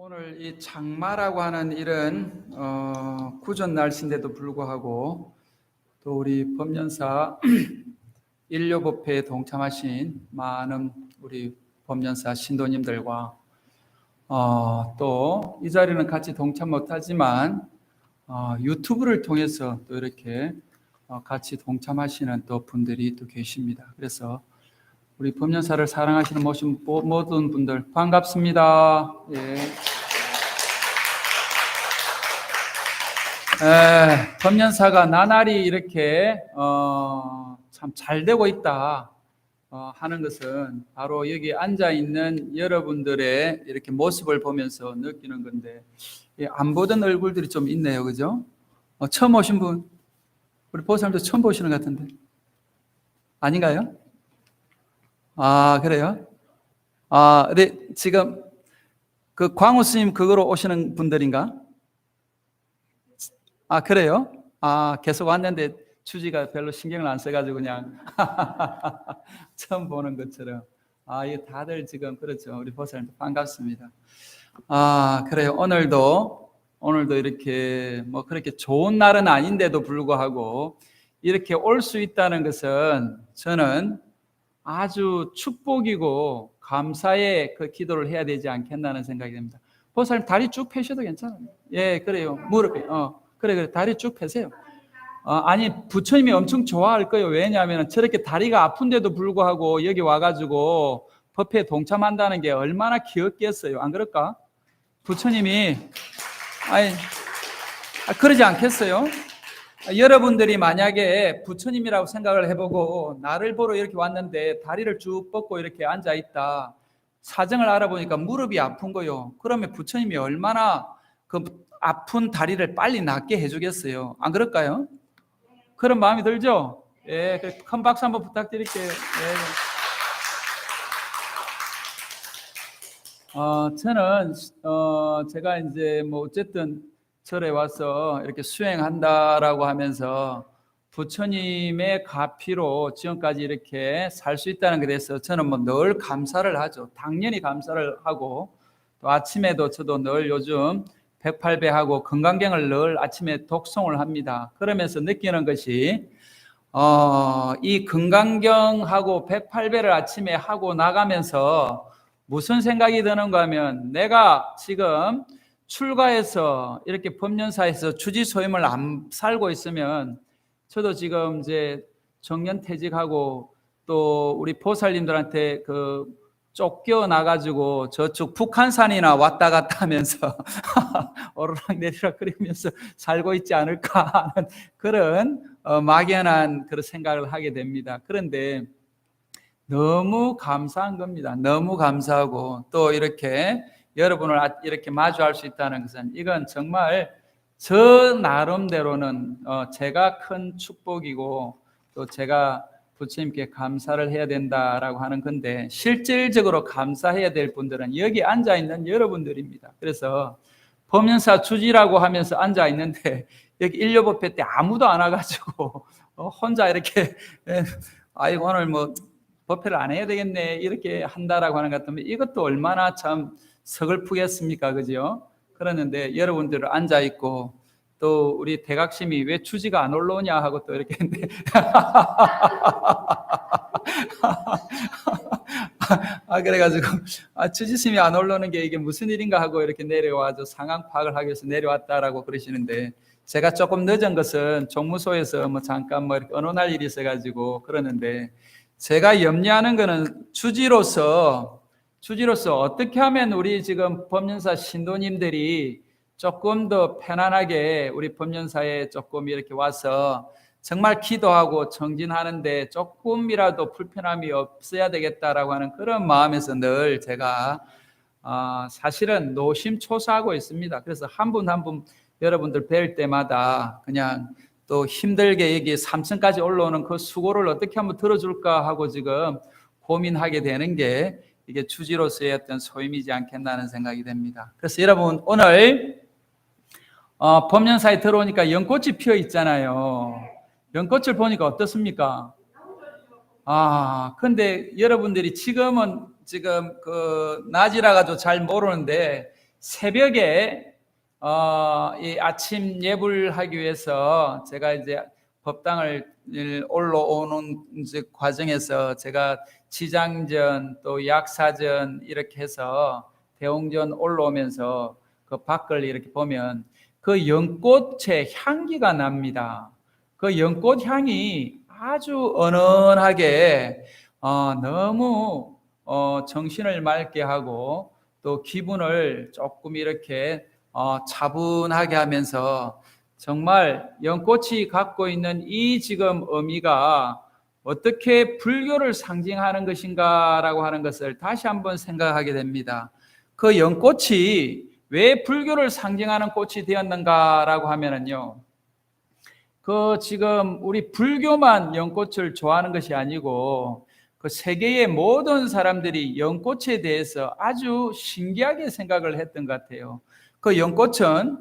오늘 이 장마라고 하는 이런 구전 날씨인데도 불구하고 또 우리 법연사 인료법회에 동참하신 많은 우리 법연사 신도님들과 또 이 자리는 같이 동참 못하지만 유튜브를 통해서 또 이렇게 같이 동참하시는 또 분들이 또 계십니다. 그래서 우리 법연사를 사랑하시는 모든 분들 반갑습니다. 예. 법연사가 나날이 이렇게 참 잘 되고 있다 하는 것은 바로 여기 앉아 있는 여러분들의 이렇게 모습을 보면서 느끼는 건데, 안 보던 얼굴들이 좀 있네요, 그죠? 처음 오신 분, 우리 보살님도 처음 보시는 것 같은데 아닌가요? 그래요? 근데 지금 그 광우 스님 그거로 오시는 분들인가? 그래요? 계속 왔는데 주지가 별로 신경을 안 써가지고 그냥 처음 보는 것처럼. 이게 다들 지금 그렇죠. 우리 보살님 반갑습니다. 그래요. 오늘도 이렇게 뭐 그렇게 좋은 날은 아닌데도 불구하고 이렇게 올 수 있다는 것은 저는 아주 축복이고 감사의 그 기도를 해야 되지 않겠나는 생각이 듭니다. 보살님 다리 쭉 펴셔도 괜찮아요. 예, 그래요. 무릎에 그래 다리 쭉 펴세요. 아니 부처님이 엄청 좋아할 거예요. 왜냐하면 저렇게 다리가 아픈데도 불구하고 여기 와가지고 법회에 동참한다는 게 얼마나 귀엽겠어요. 안 그럴까? 부처님이 그러지 않겠어요? 여러분들이 만약에 부처님이라고 생각을 해보고 나를 보러 이렇게 왔는데 다리를 쭉 뻗고 이렇게 앉아있다, 사정을 알아보니까 무릎이 아픈 거요. 그러면 부처님이 얼마나 그 아픈 다리를 빨리 낫게 해주겠어요. 안 그럴까요? 그런 마음이 들죠? 예, 큰 박수 한번 부탁드릴게요. 예. 저는 제가 이제 뭐 어쨌든 절에 와서 이렇게 수행한다라고 하면서 부처님의 가피로 지금까지 이렇게 살 수 있다는 것에 대해서 저는 뭐 늘 감사를 하죠. 당연히 감사를 하고, 또 아침에도 저도 늘 요즘 108배 하고 건강경을 늘 아침에 독송을 합니다. 그러면서 느끼는 것이 이 건강경하고 108배를 아침에 하고 나가면서 무슨 생각이 드는가 하면, 내가 지금 출가해서 이렇게 법연사에서 주지소임을 안 살고 있으면 저도 지금 이제 정년퇴직하고 또 우리 보살님들한테 쫓겨 나가지고 저쪽 북한산이나 왔다 갔다 하면서 오르락 내리락 그러면서 살고 있지 않을까 하는 그런 막연한 그런 생각을 하게 됩니다. 그런데 너무 감사한 겁니다. 너무 감사하고, 또 이렇게 여러분을 이렇게 마주할 수 있다는 것은 이건 정말 저 나름대로는 제가 큰 축복이고, 또 제가 부처님께 감사를 해야 된다라고 하는 건데, 실질적으로 감사해야 될 분들은 여기 앉아 있는 여러분들입니다. 그래서 법연사 주지라고 하면서 앉아 있는데 여기 인료법회 때 아무도 안 와가지고 혼자 이렇게 오늘 뭐 법회를 안 해야 되겠네 이렇게 한다라고 하는 것 같으면 이것도 얼마나 참 서글프겠습니까, 그죠? 그러는데 여러분들 앉아 있고, 또 우리 대각심이 왜 주지가 안 올라오냐 하고 또 이렇게 했는데 그래가지고 주지심이 안 올라오는 게 이게 무슨 일인가 하고 이렇게 내려와서 상황 파악을 하기 위해서 내려왔다라고 그러시는데, 제가 조금 늦은 것은 종무소에서 뭐 잠깐 뭐 이렇게 언론할 일이 있어가지고 그러는데, 제가 염려하는 거는 주지로서 어떻게 하면 우리 지금 법연사 신도님들이 조금 더 편안하게 우리 법연사에 조금 이렇게 와서 정말 기도하고 정진하는데 조금이라도 불편함이 없어야 되겠다라고 하는 그런 마음에서 늘 제가 사실은 노심초사하고 있습니다. 그래서 한 분 한 분 여러분들 뵐 때마다 그냥 또 힘들게 여기 3층까지 올라오는 그 수고를 어떻게 한번 들어줄까 하고 지금 고민하게 되는 게 이게 주지로서의 어떤 소임이지 않겠나는 생각이 됩니다. 그래서 여러분 오늘 법연사에 들어오니까 연꽃이 피어 있잖아요. 연꽃을 보니까 어떻습니까? 근데 여러분들이 지금 낮이라 가지고 잘 모르는데, 새벽에 이 아침 예불 하기 위해서 제가 이제 법당을 올라오는 이제 과정에서 제가 지장전 또 약사전 이렇게 해서 대홍전 올라오면서 그 밖을 이렇게 보면 그 연꽃의 향기가 납니다. 그 연꽃 향이 아주 은은하게 너무 정신을 맑게 하고 또 기분을 조금 이렇게 차분하게 하면서 정말 연꽃이 갖고 있는 이 지금 의미가 어떻게 불교를 상징하는 것인가라고 하는 것을 다시 한번 생각하게 됩니다. 그 연꽃이 왜 불교를 상징하는 꽃이 되었는가라고 하면은요, 그 지금 우리 불교만 연꽃을 좋아하는 것이 아니고 그 세계의 모든 사람들이 연꽃에 대해서 아주 신기하게 생각을 했던 것 같아요. 그 연꽃은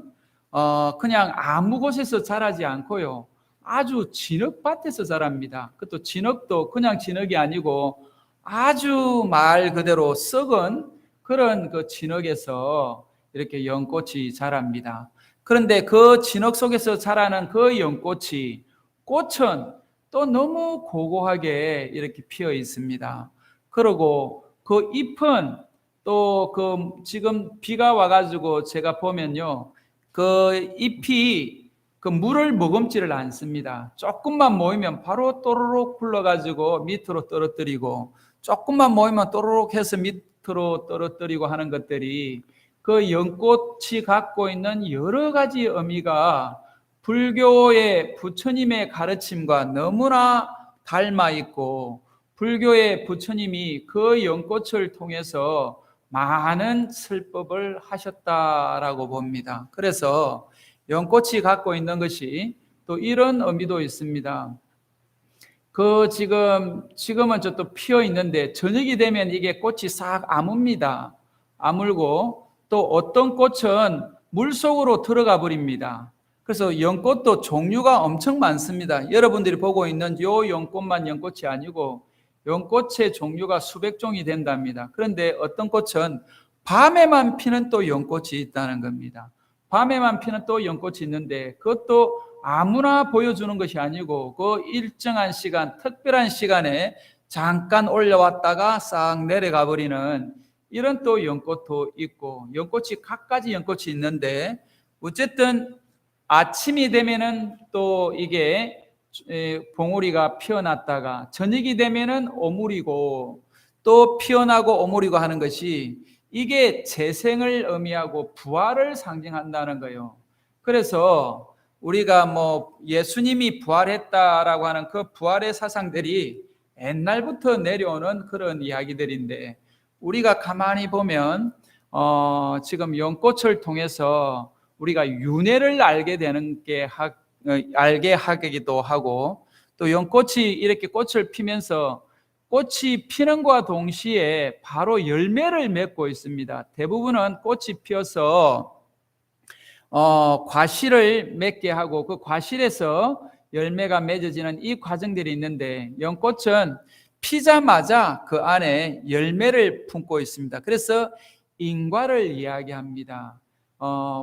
그냥 아무 곳에서 자라지 않고요, 아주 진흙밭에서 자랍니다. 그것도 진흙도 그냥 진흙이 아니고 아주 말 그대로 썩은 그런 그 진흙에서 이렇게 연꽃이 자랍니다. 그런데 그 진흙 속에서 자라는 그 연꽃이, 꽃은 또 너무 고고하게 이렇게 피어 있습니다. 그리고 그 잎은 또 그 지금 비가 와가지고 제가 보면요, 그 잎이 그 물을 머금지를 않습니다. 조금만 모이면 바로 또르륵 굴러가지고 밑으로 떨어뜨리고, 조금만 모이면 또르륵 해서 밑으로 떨어뜨리고 하는 것들이 그 연꽃이 갖고 있는 여러 가지 의미가 불교의 부처님의 가르침과 너무나 닮아 있고, 불교의 부처님이 그 연꽃을 통해서 많은 설법을 하셨다라고 봅니다. 그래서 연꽃이 갖고 있는 것이 또 이런 의미도 있습니다. 그 지금은 저 또 피어 있는데 저녁이 되면 이게 꽃이 싹 아뭅니다. 아물고 또 어떤 꽃은 물속으로 들어가 버립니다. 그래서 연꽃도 종류가 엄청 많습니다. 여러분들이 보고 있는 요 연꽃만 연꽃이 아니고 연꽃의 종류가 수백 종이 된답니다. 그런데 어떤 꽃은 밤에만 피는 또 연꽃이 있다는 겁니다. 밤에만 피는 또 연꽃이 있는데 그것도 아무나 보여주는 것이 아니고 그 일정한 시간, 특별한 시간에 잠깐 올려왔다가 싹 내려가 버리는 이런 또 연꽃도 있고, 연꽃이 갖가지 연꽃이 있는데 어쨌든 아침이 되면은 또 이게 봉우리가 피어났다가 저녁이 되면은 오므리고 또 피어나고 오므리고 하는 것이 이게 재생을 의미하고 부활을 상징한다는 거예요. 그래서 우리가 뭐 예수님이 부활했다라고 하는 그 부활의 사상들이 옛날부터 내려오는 그런 이야기들인데, 우리가 가만히 보면 지금 연꽃을 통해서 우리가 윤회를 알게 되는 게 알게 하기도 하고, 또 연꽃이 이렇게 꽃을 피면서 꽃이 피는 것과 동시에 바로 열매를 맺고 있습니다. 대부분은 꽃이 피어서 과실을 맺게 하고 그 과실에서 열매가 맺어지는 이 과정들이 있는데, 연꽃은 피자마자 그 안에 열매를 품고 있습니다. 그래서 인과를 이야기합니다.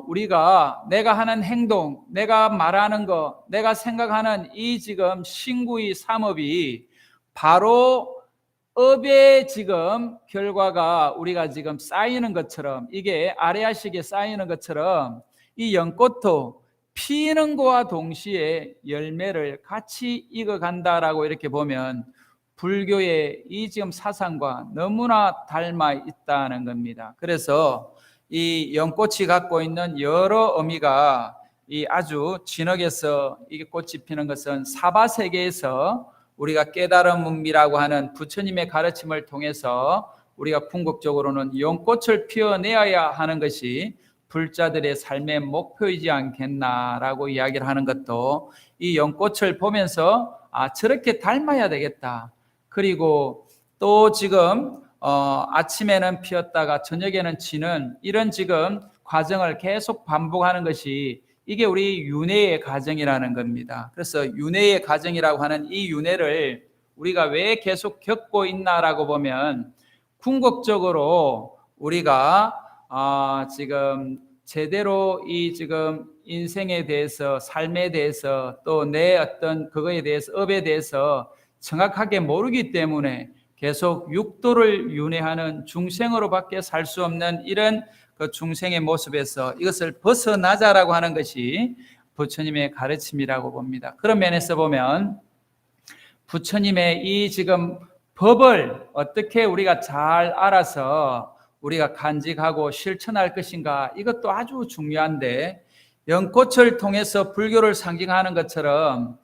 우리가 내가 하는 행동, 내가 말하는 것, 내가 생각하는 이 지금 신구의 삼업이 바로 업의 지금 결과가 우리가 지금 쌓이는 것처럼, 이게 아래아식에 쌓이는 것처럼 이 연꽃도 피는 것과 동시에 열매를 같이 익어간다라고 이렇게 보면 불교의 이 지금 사상과 너무나 닮아 있다는 겁니다. 그래서 이 연꽃이 갖고 있는 여러 의미가, 이 아주 진흙에서 이게 꽃이 피는 것은 사바세계에서 우리가 깨달음이라고 하는 부처님의 가르침을 통해서 우리가 궁극적으로는 연꽃을 피워내어야 하는 것이 불자들의 삶의 목표이지 않겠나라고 이야기를 하는 것도, 이 연꽃을 보면서 저렇게 닮아야 되겠다. 그리고 또 지금 아침에는 피었다가 저녁에는 지는 이런 지금 과정을 계속 반복하는 것이 이게 우리 윤회의 과정이라는 겁니다. 그래서 윤회의 과정이라고 하는 이 윤회를 우리가 왜 계속 겪고 있나라고 보면 궁극적으로 우리가 지금 제대로 이 지금 인생에 대해서, 삶에 대해서, 또 내 어떤 그거에 대해서, 업에 대해서 정확하게 모르기 때문에 계속 육도를 윤회하는 중생으로밖에 살 수 없는 이런 그 중생의 모습에서 이것을 벗어나자라고 하는 것이 부처님의 가르침이라고 봅니다. 그런 면에서 보면 부처님의 이 지금 법을 어떻게 우리가 잘 알아서 우리가 간직하고 실천할 것인가, 이것도 아주 중요한데, 연꽃을 통해서 불교를 상징하는 것처럼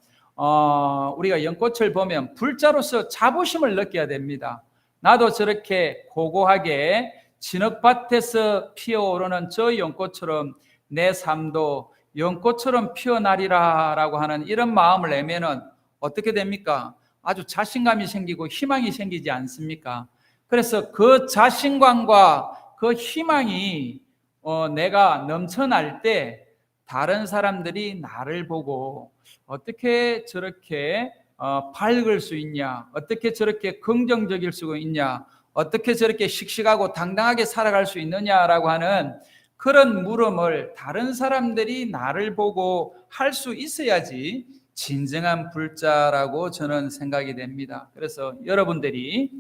우리가 연꽃을 보면 불자로서 자부심을 느껴야 됩니다. 나도 저렇게 고고하게 진흙밭에서 피어오르는 저 연꽃처럼 내 삶도 연꽃처럼 피어나리라 라고 하는 이런 마음을 내면은 어떻게 됩니까? 아주 자신감이 생기고 희망이 생기지 않습니까? 그래서 그 자신감과 그 희망이 내가 넘쳐날 때 다른 사람들이 나를 보고 어떻게 저렇게 밝을 수 있냐, 어떻게 저렇게 긍정적일 수 있냐, 어떻게 저렇게 씩씩하고 당당하게 살아갈 수 있느냐라고 하는 그런 물음을 다른 사람들이 나를 보고 할 수 있어야지 진정한 불자라고 저는 생각이 됩니다. 그래서 여러분들이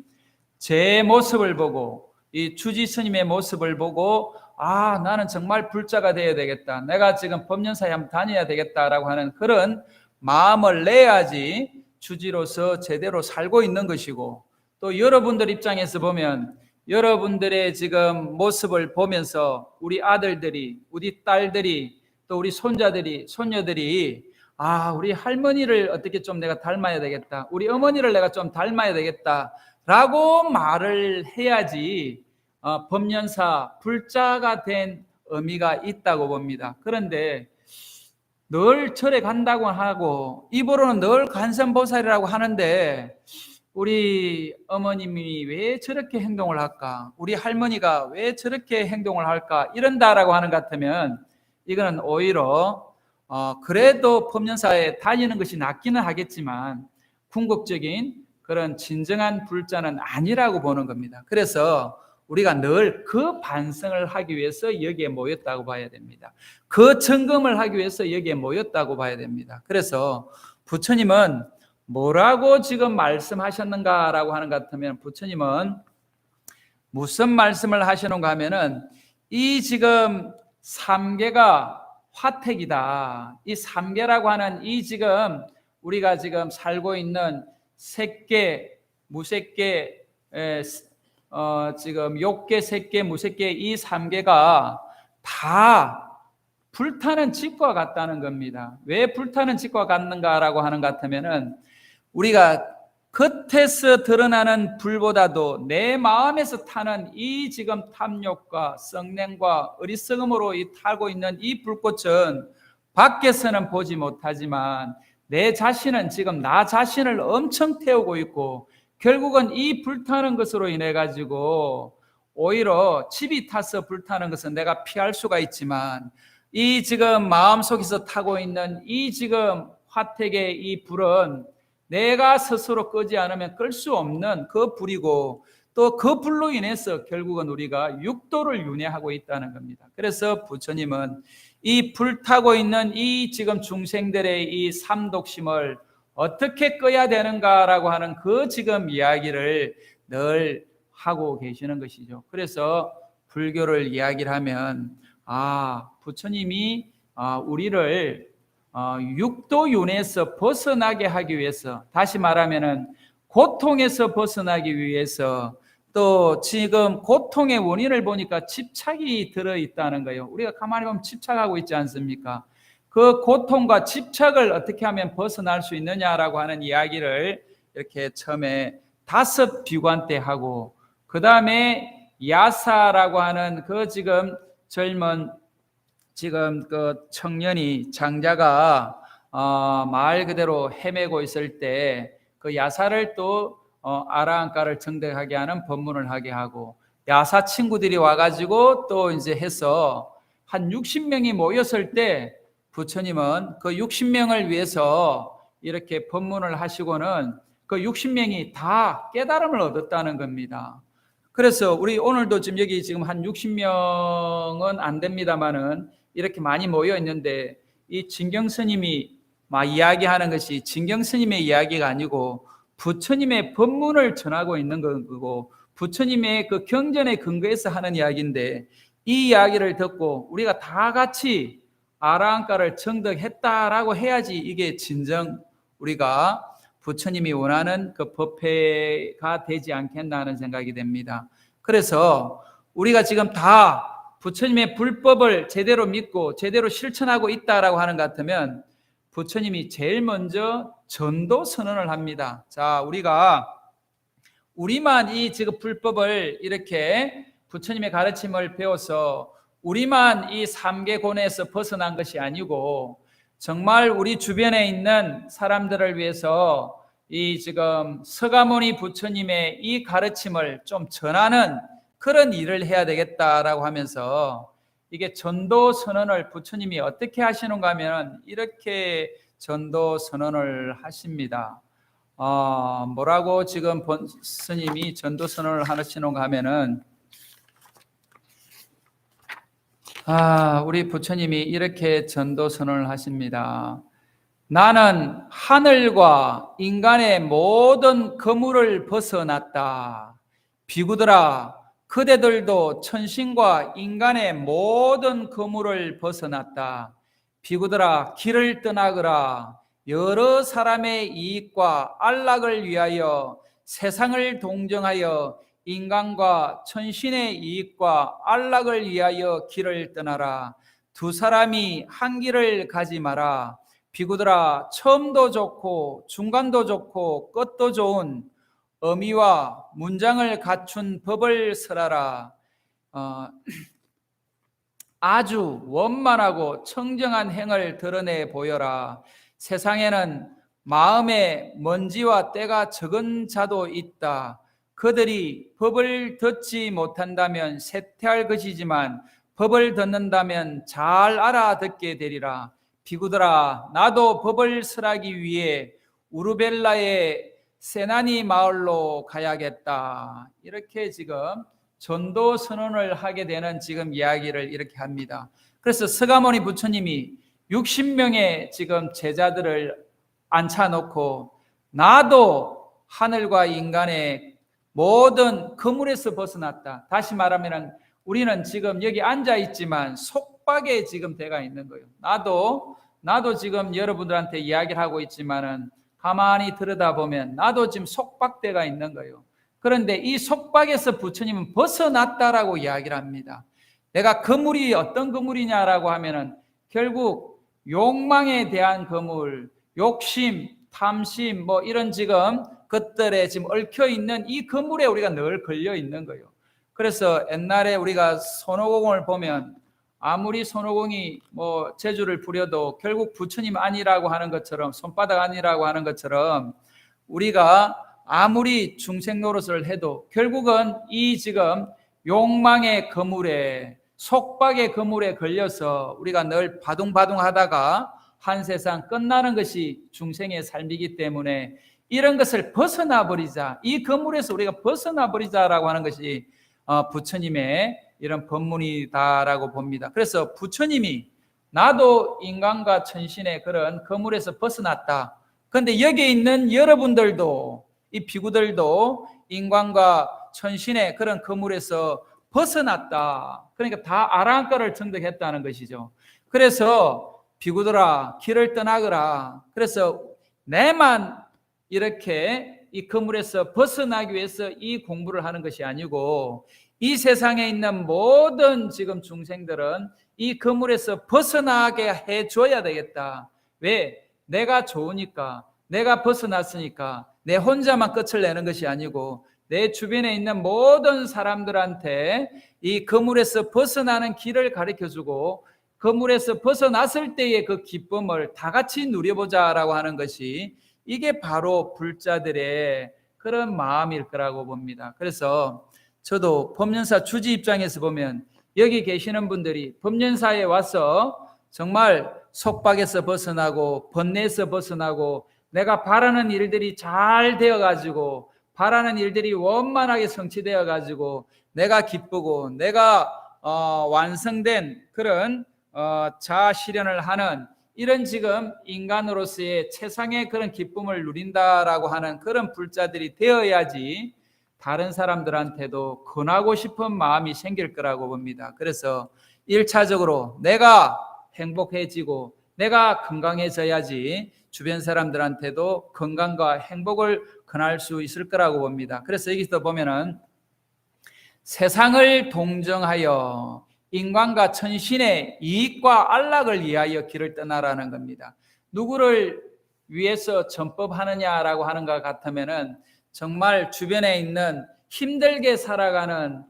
제 모습을 보고, 이 주지 스님의 모습을 보고, 나는 정말 불자가 되어야 되겠다, 내가 지금 법륜사에 한번 다녀야 되겠다라고 하는 그런 마음을 내야지 주지로서 제대로 살고 있는 것이고, 또 여러분들 입장에서 보면 여러분들의 지금 모습을 보면서 우리 아들들이, 우리 딸들이, 또 우리 손자들이, 손녀들이 우리 할머니를 어떻게 좀 내가 닮아야 되겠다, 우리 어머니를 내가 좀 닮아야 되겠다 라고 말을 해야지 법륜사, 불자가 된 의미가 있다고 봅니다. 그런데 늘 절에 간다고 하고 입으로는 늘 관세음보살이라고 하는데 우리 어머님이 왜 저렇게 행동을 할까, 우리 할머니가 왜 저렇게 행동을 할까, 이런다라고 하는 것 같으면 이거는 오히려 그래도 법륜사에 다니는 것이 낫기는 하겠지만 궁극적인 그런 진정한 불자는 아니라고 보는 겁니다. 그래서 우리가 늘 그 반성을 하기 위해서 여기에 모였다고 봐야 됩니다. 그 점검을 하기 위해서 여기에 모였다고 봐야 됩니다. 그래서 부처님은 뭐라고 지금 말씀하셨는가라고 하는 것 같으면, 부처님은 무슨 말씀을 하시는가 하면은 이 지금 삼계가 화택이다. 이 삼계라고 하는 이 지금 우리가 지금 살고 있는 색계, 무색계, 지금 욕계, 색계, 무색계, 이 삼계가 다 불타는 집과 같다는 겁니다. 왜 불타는 집과 같는가라고 하는 것 같으면은 우리가 겉에서 드러나는 불보다도 내 마음에서 타는 이 지금 탐욕과 성냉과 어리석음으로 타고 있는 이 불꽃은 밖에서는 보지 못하지만 내 자신은 지금 나 자신을 엄청 태우고 있고, 결국은 이 불타는 것으로 인해 가지고 오히려 집이 타서 불타는 것은 내가 피할 수가 있지만 이 지금 마음속에서 타고 있는 이 지금 화택의 이 불은 내가 스스로 끄지 않으면 끌 수 없는 그 불이고, 또 그 불로 인해서 결국은 우리가 육도를 윤회하고 있다는 겁니다. 그래서 부처님은 이 불타고 있는 이 지금 중생들의 이 삼독심을 어떻게 꺼야 되는가라고 하는 그 지금 이야기를 늘 하고 계시는 것이죠. 그래서 불교를 이야기를 하면 부처님이 우리를 육도윤회에서 벗어나게 하기 위해서, 다시 말하면은 고통에서 벗어나기 위해서, 또 지금 고통의 원인을 보니까 집착이 들어있다는 거예요. 우리가 가만히 보면 집착하고 있지 않습니까? 그 고통과 집착을 어떻게 하면 벗어날 수 있느냐라고 하는 이야기를 이렇게 처음에 5 비관 때 하고, 그 다음에 야사라고 하는 그 지금 젊은 지금 그 청년이, 장자가 말 그대로 헤매고 있을 때 그 야사를 또 아라한가를 정득하게 하는 법문을 하게 하고, 야사 친구들이 와가지고 또 이제 해서 한 60명이 모였을 때 부처님은 그 60명을 위해서 이렇게 법문을 하시고는 그 60명이 다 깨달음을 얻었다는 겁니다. 그래서 우리 오늘도 지금 여기 지금 한 60명은 안 됩니다만은 이렇게 많이 모여 있는데, 이 진경 스님이 막 이야기하는 것이 진경 스님의 이야기가 아니고 부처님의 법문을 전하고 있는 거고, 부처님의 그 경전에 근거해서 하는 이야기인데, 이 이야기를 듣고 우리가 다 같이 아라한가를 정득했다라고 해야지 이게 진정 우리가 부처님이 원하는 그 법회가 되지 않겠나 하는 생각이 됩니다. 그래서 우리가 지금 다 부처님의 불법을 제대로 믿고 제대로 실천하고 있다라고 하는 것 같으면, 부처님이 제일 먼저 전도 선언을 합니다. 자, 우리만 이 지금 불법을 이렇게 부처님의 가르침을 배워서 우리만 이 삼계곤에서 벗어난 것이 아니고, 정말 우리 주변에 있는 사람들을 위해서 이 지금 서가모니 부처님의 이 가르침을 좀 전하는 그런 일을 해야 되겠다라고 하면서, 이게 전도 선언을 부처님이 어떻게 하시는가 하면 이렇게 전도 선언을 하십니다. 뭐라고 지금 본 스님이 전도 선언을 하시는가 하면은, 우리 부처님이 이렇게 전도 선언을 하십니다. 나는 하늘과 인간의 모든 거물을 벗어났다. 비구들아, 그대들도 천신과 인간의 모든 거물을 벗어났다. 비구들아, 길을 떠나거라. 여러 사람의 이익과 안락을 위하여 세상을 동정하여 인간과 천신의 이익과 안락을 위하여 길을 떠나라. 두 사람이 한 길을 가지 마라. 비구들아, 처음도 좋고 중간도 좋고 끝도 좋은 어미와 문장을 갖춘 법을 설하라. 아주 원만하고 청정한 행을 드러내 보여라. 세상에는 마음에 먼지와 때가 적은 자도 있다. 그들이 법을 듣지 못한다면 쇠퇴할 것이지만 법을 듣는다면 잘 알아듣게 되리라. 비구들아, 나도 법을 설하기 위해 우르벨라의 세나니 마을로 가야겠다. 이렇게 지금 전도 선언을 하게 되는 지금 이야기를 이렇게 합니다. 그래서 서가모니 부처님이 60명의 지금 제자들을 앉혀놓고, 나도 하늘과 인간의 모든 거물에서 벗어났다. 다시 말하면 우리는 지금 여기 앉아 있지만 속박에 지금 돼가 있는 거예요. 나도 지금 여러분들한테 이야기를 하고 있지만은 가만히 들여다보면 나도 지금 속박대가 있는 거예요. 그런데 이 속박에서 부처님은 벗어났다라고 이야기를 합니다. 내가 거물이 어떤 거물이냐라고 하면은 결국 욕망에 대한 거물, 욕심, 탐심, 뭐 이런 지금 것들에 지금 얽혀 있는 이 거물에 우리가 늘 걸려 있는 거예요. 그래서 옛날에 우리가 손오공을 보면 아무리 손오공이 뭐 재주를 부려도 결국 부처님 아니라고 하는 것처럼, 손바닥 아니라고 하는 것처럼, 우리가 아무리 중생 노릇을 해도 결국은 이 지금 욕망의 거물에, 속박의 거물에 걸려서 우리가 늘 바둥바둥 하다가 한 세상 끝나는 것이 중생의 삶이기 때문에 이런 것을 벗어나 버리자, 이 거물에서 우리가 벗어나 버리자라고 하는 것이 부처님의 이런 법문이다라고 봅니다. 그래서 부처님이 나도 인간과 천신의 그런 거물에서 벗어났다. 그런데 여기 있는 여러분들도, 이 비구들도 인간과 천신의 그런 거물에서 벗어났다. 그러니까 다 아라한가를 정득했다는 것이죠. 그래서 비구들아, 길을 떠나거라. 그래서 내만 이렇게 이 거물에서 벗어나기 위해서 이 공부를 하는 것이 아니고, 이 세상에 있는 모든 지금 중생들은 이 거물에서 벗어나게 해줘야 되겠다. 왜? 내가 좋으니까, 내가 벗어났으니까 내 혼자만 끝을 내는 것이 아니고 내 주변에 있는 모든 사람들한테 이 거물에서 벗어나는 길을 가르쳐주고, 거물에서 벗어났을 때의 그 기쁨을 다 같이 누려보자라고 하는 것이, 이게 바로 불자들의 그런 마음일 거라고 봅니다. 그래서 저도 법륜사 주지 입장에서 보면 여기 계시는 분들이 법륜사에 와서 정말 속박에서 벗어나고 번뇌에서 벗어나고 내가 바라는 일들이 잘 되어가지고 바라는 일들이 원만하게 성취되어 가지고 내가 기쁘고 내가 완성된 그런 자아 실현을 하는 이런 지금 인간으로서의 최상의 그런 기쁨을 누린다라고 하는 그런 불자들이 되어야지 다른 사람들한테도 권하고 싶은 마음이 생길 거라고 봅니다. 그래서 1차적으로 내가 행복해지고 내가 건강해져야지 주변 사람들한테도 건강과 행복을 권할 수 있을 거라고 봅니다. 그래서 여기서 보면은 세상을 동정하여 인간과 천신의 이익과 안락을 위하여 길을 떠나라는 겁니다. 누구를 위해서 전법하느냐라고 하는 것 같으면은 정말 주변에 있는 힘들게 살아가는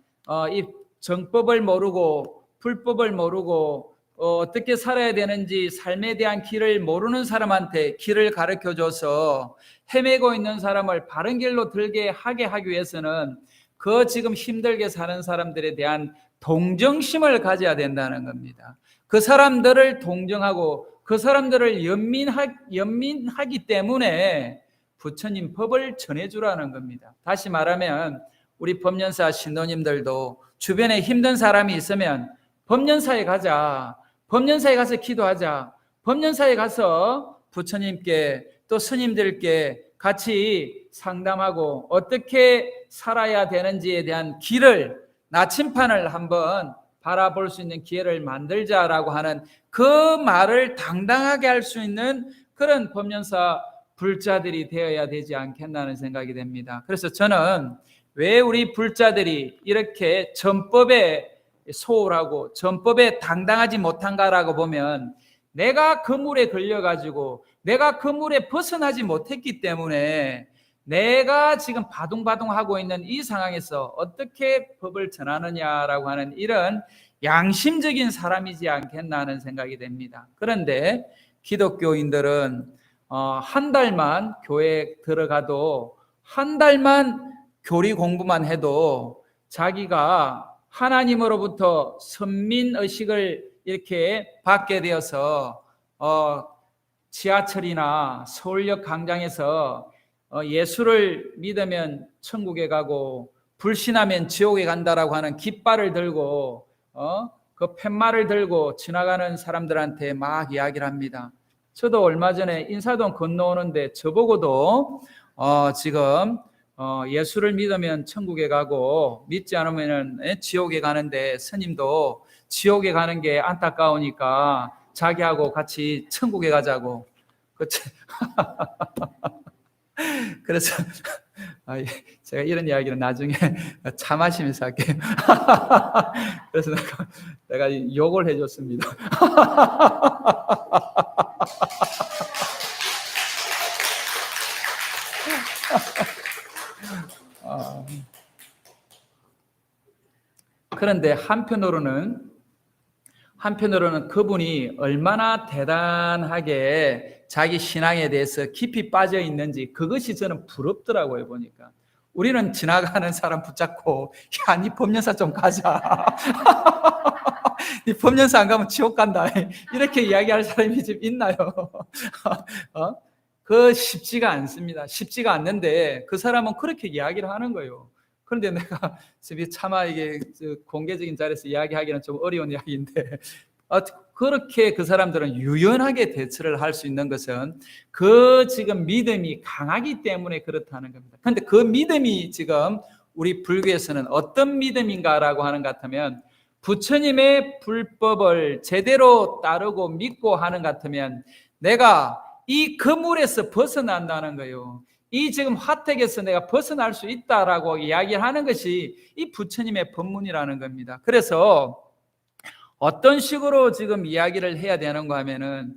이 정법을 모르고 불법을 모르고 어떻게 살아야 되는지 삶에 대한 길을 모르는 사람한테 길을 가르쳐줘서 헤매고 있는 사람을 바른 길로 들게 하게 하기 위해서는 그 지금 힘들게 사는 사람들에 대한 동정심을 가져야 된다는 겁니다. 그 사람들을 동정하고 그 사람들을 연민하기 때문에 부처님 법을 전해주라는 겁니다. 다시 말하면 우리 법연사 신도님들도 주변에 힘든 사람이 있으면 법연사에 가자. 법연사에 가서 기도하자. 법연사에 가서 부처님께 또 스님들께 같이 상담하고 어떻게 살아야 되는지에 대한 길을 나침판을 한번 바라볼 수 있는 기회를 만들자라고 하는 그 말을 당당하게 할 수 있는 그런 법연사 불자들이 되어야 되지 않겠나는 생각이 됩니다. 그래서 저는 왜 우리 불자들이 이렇게 전법에 소홀하고 전법에 당당하지 못한가라고 보면 내가 그 물에 걸려가지고 내가 그 물에 벗어나지 못했기 때문에 내가 지금 바둥바둥하고 있는 이 상황에서 어떻게 법을 전하느냐라고 하는 이런 양심적인 사람이지 않겠나 하는 생각이 됩니다. 그런데 기독교인들은 한 달만 교회에 들어가도 한 달만 교리 공부만 해도 자기가 하나님으로부터 선민의식을 이렇게 받게 되어서 지하철이나 서울역 광장에서 예수를 믿으면 천국에 가고 불신하면 지옥에 간다라고 하는 깃발을 들고 그 팻말을 들고 지나가는 사람들한테 막 이야기를 합니다. 저도 얼마 전에 인사동 건너오는데 저보고도 지금 예수를 믿으면 천국에 가고 믿지 않으면 지옥에 가는데 스님도 지옥에 가는 게 안타까우니까 자기하고 같이 천국에 가자고. 그래서 제가 이런 이야기를 나중에 차 마시면서 할게요. 그래서 내가 욕을 해줬습니다. 그런데 한편으로는 그분이 얼마나 대단하게 자기 신앙에 대해서 깊이 빠져 있는지 그것이 저는 부럽더라고요. 보니까 우리는 지나가는 사람 붙잡고 야, 네 법연사 좀 가자. 네 법연사 안 가면 지옥 간다. 이렇게 이야기할 사람이 좀 있나요? 그 쉽지가 않습니다. 쉽지가 않는데 그 사람은 그렇게 이야기를 하는 거예요. 그런데 내가 차마 이게 공개적인 자리에서 이야기하기는 좀 어려운 이야기인데 그렇게 그 사람들은 유연하게 대처를 할 수 있는 것은 그 지금 믿음이 강하기 때문에 그렇다는 겁니다. 그런데 그 믿음이 지금 우리 불교에서는 어떤 믿음인가라고 하는 것 같으면 부처님의 불법을 제대로 따르고 믿고 하는 것 같으면 내가 이 그물에서 벗어난다는 거예요. 이 지금 화택에서 내가 벗어날 수 있다라고 이야기하는 것이 이 부처님의 법문이라는 겁니다. 그래서 어떤 식으로 지금 이야기를 해야 되는가 하면은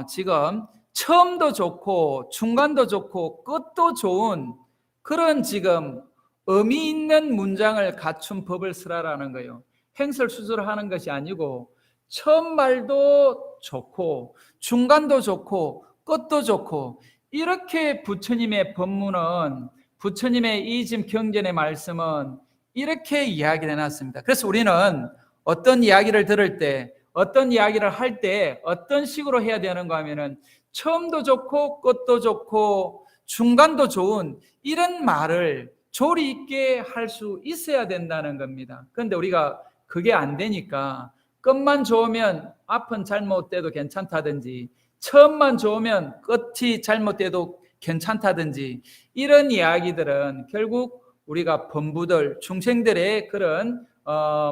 지금 처음도 좋고 중간도 좋고 끝도 좋은 그런 지금 의미 있는 문장을 갖춘 법을 쓰라라는 거예요. 행설수설하는 것이 아니고 처음 말도 좋고 중간도 좋고 끝도 좋고 이렇게 부처님의 법문은 부처님의 이 지금 경전의 말씀은 이렇게 이야기를 해놨습니다. 그래서 우리는 어떤 이야기를 들을 때 어떤 이야기를 할 때 어떤 식으로 해야 되는가 하면은 처음도 좋고 끝도 좋고 중간도 좋은 이런 말을 조리 있게 할 수 있어야 된다는 겁니다. 그런데 우리가 그게 안 되니까 끝만 좋으면 앞은 잘못돼도 괜찮다든지 처음만 좋으면 끝이 잘못돼도 괜찮다든지 이런 이야기들은 결국 우리가 범부들, 중생들의 그런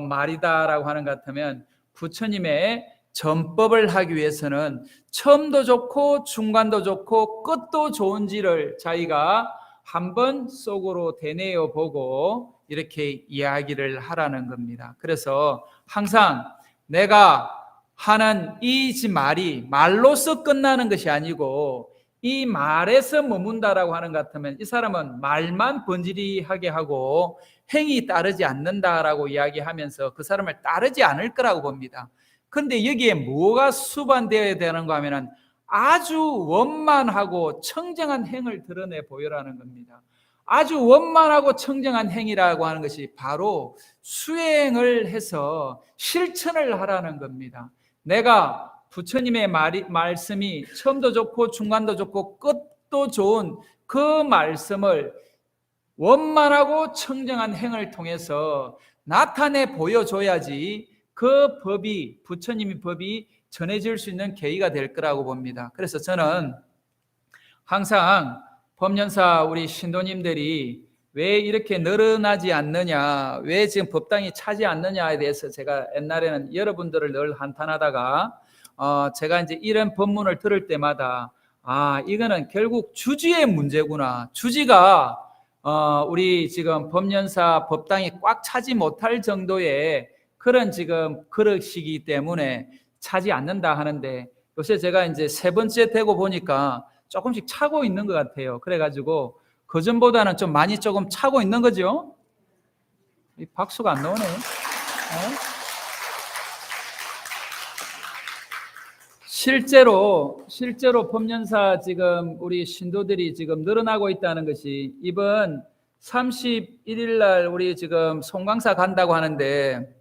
말이다라고 하는 것 같으면 부처님의 전법을 하기 위해서는 처음도 좋고 중간도 좋고 끝도 좋은지를 자기가 한번 속으로 되뇌어 보고 이렇게 이야기를 하라는 겁니다. 그래서 항상 내가 하는 이 말이 말로서 끝나는 것이 아니고 이 말에서 머문다라고 하는 것 같으면 이 사람은 말만 번지르하게 하고 행위 따르지 않는다라고 이야기하면서 그 사람을 따르지 않을 거라고 봅니다. 그런데 여기에 뭐가 수반되어야 되는가 하면은 아주 원만하고 청정한 행을 드러내 보여라는 겁니다. 아주 원만하고 청정한 행위라고 하는 것이 바로 수행을 해서 실천을 하라는 겁니다. 내가 부처님의 말씀이 처음도 좋고 중간도 좋고 끝도 좋은 그 말씀을 원만하고 청정한 행을 통해서 나타내 보여줘야지 그 법이, 부처님의 법이 전해질 수 있는 계기가 될 거라고 봅니다. 그래서 저는 항상 법연사 우리 신도님들이 왜 이렇게 늘어나지 않느냐, 왜 지금 법당이 차지 않느냐에 대해서 제가 옛날에는 여러분들을 늘 한탄하다가 제가 이제 이런 법문을 들을 때마다 이거는 결국 주지의 문제구나. 주지가 우리 지금 법연사 법당이 꽉 차지 못할 정도의 그런 지금 그릇이기 때문에 차지 않는다 하는데 요새 제가 이제 세 번째 되고 보니까 조금씩 차고 있는 것 같아요. 그래가지고 그전보다는 좀 많이 조금 차고 있는 거죠. 이 박수가 안 나오네요. 실제로 법연사 지금 우리 신도들이 지금 늘어나고 있다는 것이 이번 31일 날 우리 지금 송광사 간다고 하는데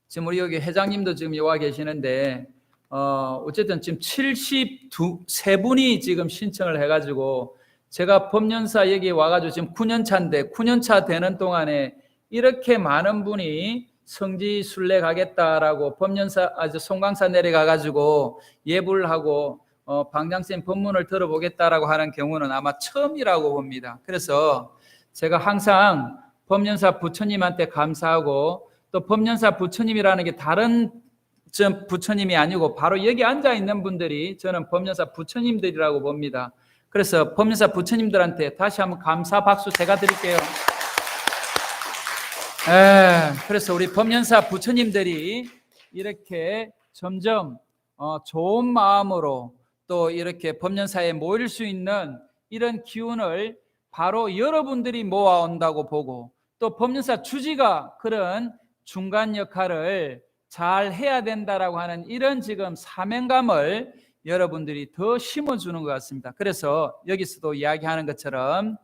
지금 우리 여기 회장님도 지금 여와 계시는데 어쨌든 지금 73분이 지금 신청을 해가지고 제가 법연사 여기 와가지고 지금 9년 차인데 9년 차 되는 동안에 이렇게 많은 분이 성지 순례 가겠다라고 법연사 송광사 내려가가지고 예불을 하고 방장쌤 법문을 들어보겠다라고 하는 경우는 아마 처음이라고 봅니다. 그래서 제가 항상 법연사 부처님한테 감사하고 또 법연사 부처님이라는 게 다른 부처님이 아니고 바로 여기 앉아 있는 분들이 저는 법연사 부처님들이라고 봅니다. 그래서 법연사 부처님들한테 다시 한번 감사 박수 제가 드릴게요. 그래서 우리 법연사 부처님들이 이렇게 점점 좋은 마음으로 또 이렇게 법연사에 모일 수 있는 이런 기운을 바로 여러분들이 모아온다고 보고 또 법연사 주지가 그런 중간 역할을 잘 해야 된다라고 하는 이런 지금 사명감을 여러분들이 더 심어주는 것 같습니다. 그래서 여기서도 이야기하는 것처럼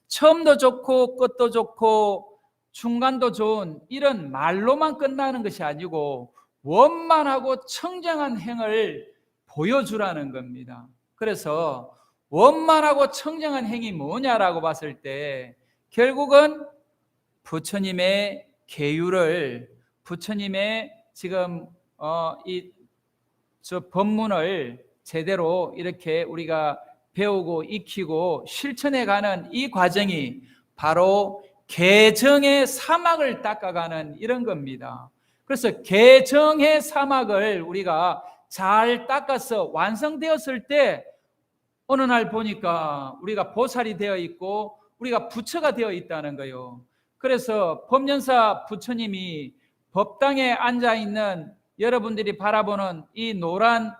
처음도 좋고 끝도 좋고 중간도 좋은 이런 말로만 끝나는 것이 아니고 원만하고 청정한 행을 보여주라는 겁니다. 그래서 원만하고 청정한 행이 뭐냐라고 봤을 때 결국은 부처님의 계율을 부처님의 지금 저 법문을 제대로 이렇게 우리가 배우고 익히고 실천해가는 이 과정이 바로 개정의 사막을 닦아가는 이런 겁니다. 그래서 개정의 사막을 우리가 잘 닦아서 완성되었을 때 어느 날 보니까 우리가 보살이 되어 있고 우리가 부처가 되어 있다는 거예요. 그래서 법연사 부처님이 법당에 앉아 있는 여러분들이 바라보는 이 노란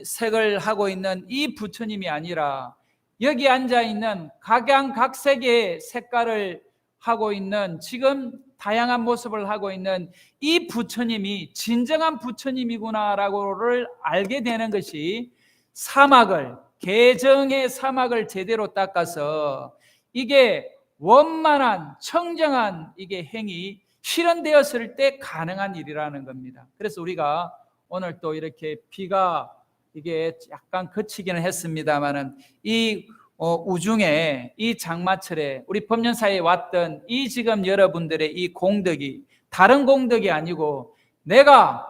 색을 하고 있는 이 부처님이 아니라 여기 앉아 있는 각양각색의 색깔을 하고 있는 지금 다양한 모습을 하고 있는 이 부처님이 진정한 부처님이구나라고를 알게 되는 것이 사막을 개정의 사막을 제대로 닦아서 이게 원만한 청정한 이게 행이 실현되었을 때 가능한 일이라는 겁니다. 그래서 우리가 오늘 또 이렇게 비가 이게 약간 그치기는 했습니다만은 이 우중에 이 장마철에 우리 법년사에 왔던 이 지금 여러분들의 이 공덕이 다른 공덕이 아니고 내가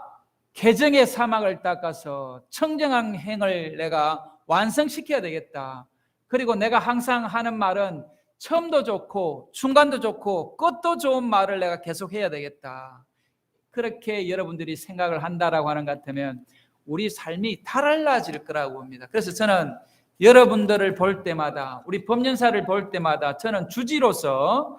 개정의 사막을 닦아서 청정한 행을 내가 완성시켜야 되겠다. 그리고 내가 항상 하는 말은 처음도 좋고 중간도 좋고 끝도 좋은 말을 내가 계속해야 되겠다. 그렇게 여러분들이 생각을 한다라고 하는 것 같으면 우리 삶이 달라질 거라고 봅니다. 그래서 저는 여러분들을 볼 때마다 우리 법년사를 볼 때마다 저는 주지로서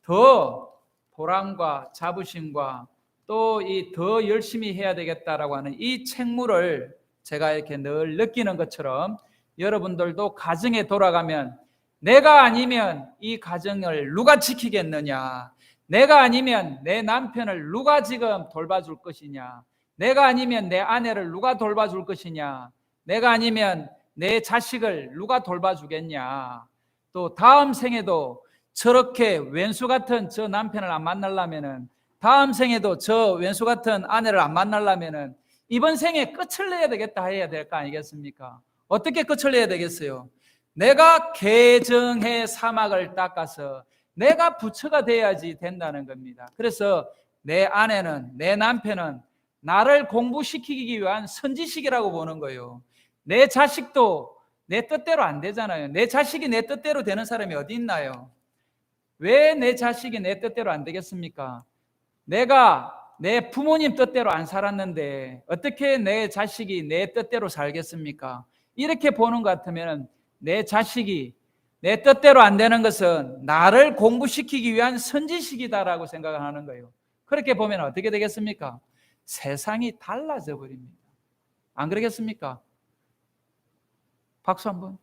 더 보람과 자부심과 또 이 더 열심히 해야 되겠다라고 하는 이 책무를 제가 이렇게 늘 느끼는 것처럼 여러분들도 가정에 돌아가면 내가 아니면 이 가정을 누가 지키겠느냐, 내가 아니면 내 남편을 누가 지금 돌봐줄 것이냐, 내가 아니면 내 아내를 누가 돌봐줄 것이냐, 내가 아니면 내 자식을 누가 돌봐주겠냐, 또 다음 생에도 저렇게 왼수 같은 저 남편을 안 만나려면은, 다음 생에도 저 왼수 같은 아내를 안 만나려면은 이번 생에 끝을 내야 되겠다 해야 될 거 아니겠습니까? 어떻게 끝을 내야 되겠어요? 내가 개정의 사막을 닦아서 내가 부처가 돼야지 된다는 겁니다. 그래서 내 아내는, 내 남편은 나를 공부시키기 위한 선지식이라고 보는 거예요. 내 자식도 내 뜻대로 안 되잖아요. 내 자식이 내 뜻대로 되는 사람이 어디 있나요? 왜 내 자식이 내 뜻대로 안 되겠습니까? 내가 내 부모님 뜻대로 안 살았는데 어떻게 내 자식이 내 뜻대로 살겠습니까? 이렇게 보는 것 같으면 내 자식이 내 뜻대로 안 되는 것은 나를 공부시키기 위한 선지식이다라고 생각을 하는 거예요. 그렇게 보면 어떻게 되겠습니까? 세상이 달라져 버립니다. 안 그러겠습니까? 박수 한번.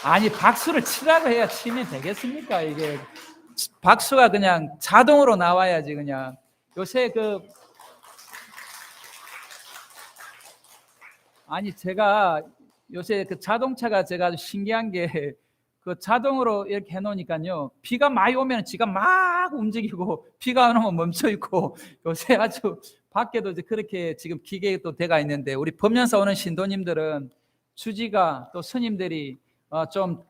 아니 박수를 치라고 해야 치면 되겠습니까? 이게 박수가 그냥 자동으로 나와야지. 그냥 요새 아니 제가 요새 그 자동차가 제가 아주 신기한 게 그 자동으로 이렇게 해놓으니까요, 비가 많이 오면 지가 막 움직이고 비가 안 오면 멈춰 있고, 요새 아주 밖에도 이제 그렇게 지금 기계도 돼가 있는데, 우리 법년사 오는 신도님들은 주지가 또 스님들이 좀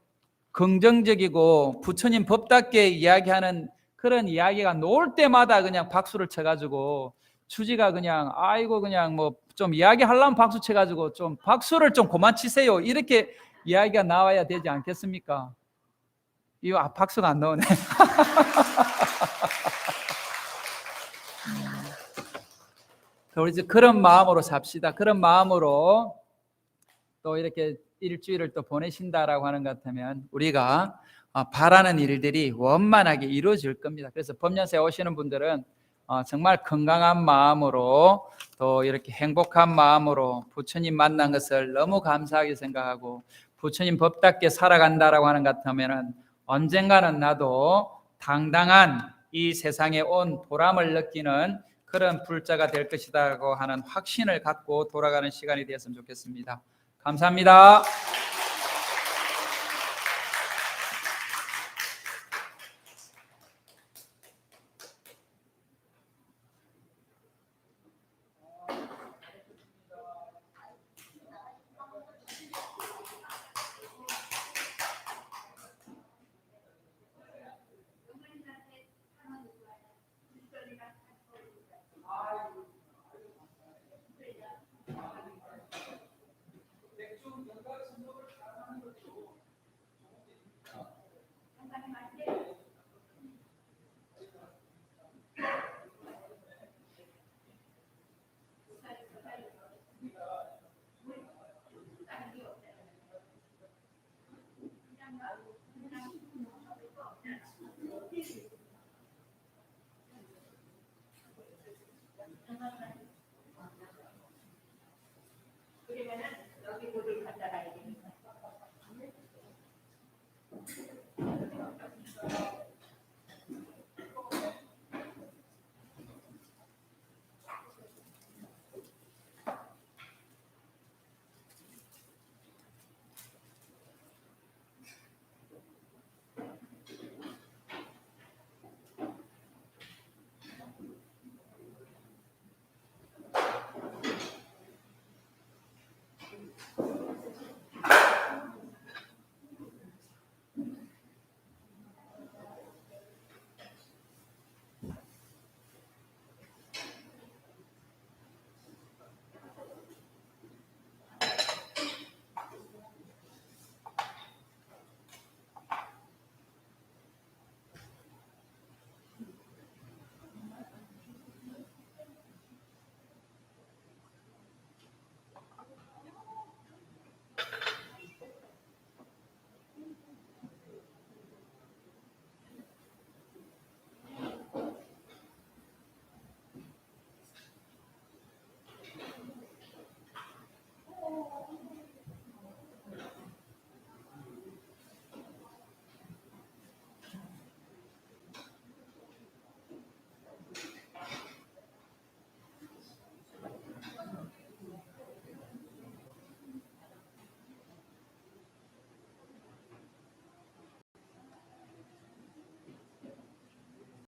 긍정적이고 부처님 법답게 이야기하는 그런 이야기가 나올 때마다 그냥 박수를 쳐가지고, 주지가 그냥 아이고 그냥 뭐 좀 이야기하려면 박수 쳐가지고 좀 박수를 좀 그만 치세요 이렇게 이야기가 나와야 되지 않겠습니까? 이거 박수가 안 나오네. 우리 이제 그런 마음으로 삽시다. 그런 마음으로 또 이렇게 일주일을 또 보내신다라고 하는 것 같으면 우리가 바라는 일들이 원만하게 이루어질 겁니다. 그래서 법년사에 오시는 분들은 정말 건강한 마음으로 또 이렇게 행복한 마음으로 부처님 만난 것을 너무 감사하게 생각하고 부처님 법답게 살아간다라고 하는 것 같으면 언젠가는 나도 당당한 이 세상에 온 보람을 느끼는 그런 불자가 될 것이라고 하는 확신을 갖고 돌아가는 시간이 되었으면 좋겠습니다. 감사합니다.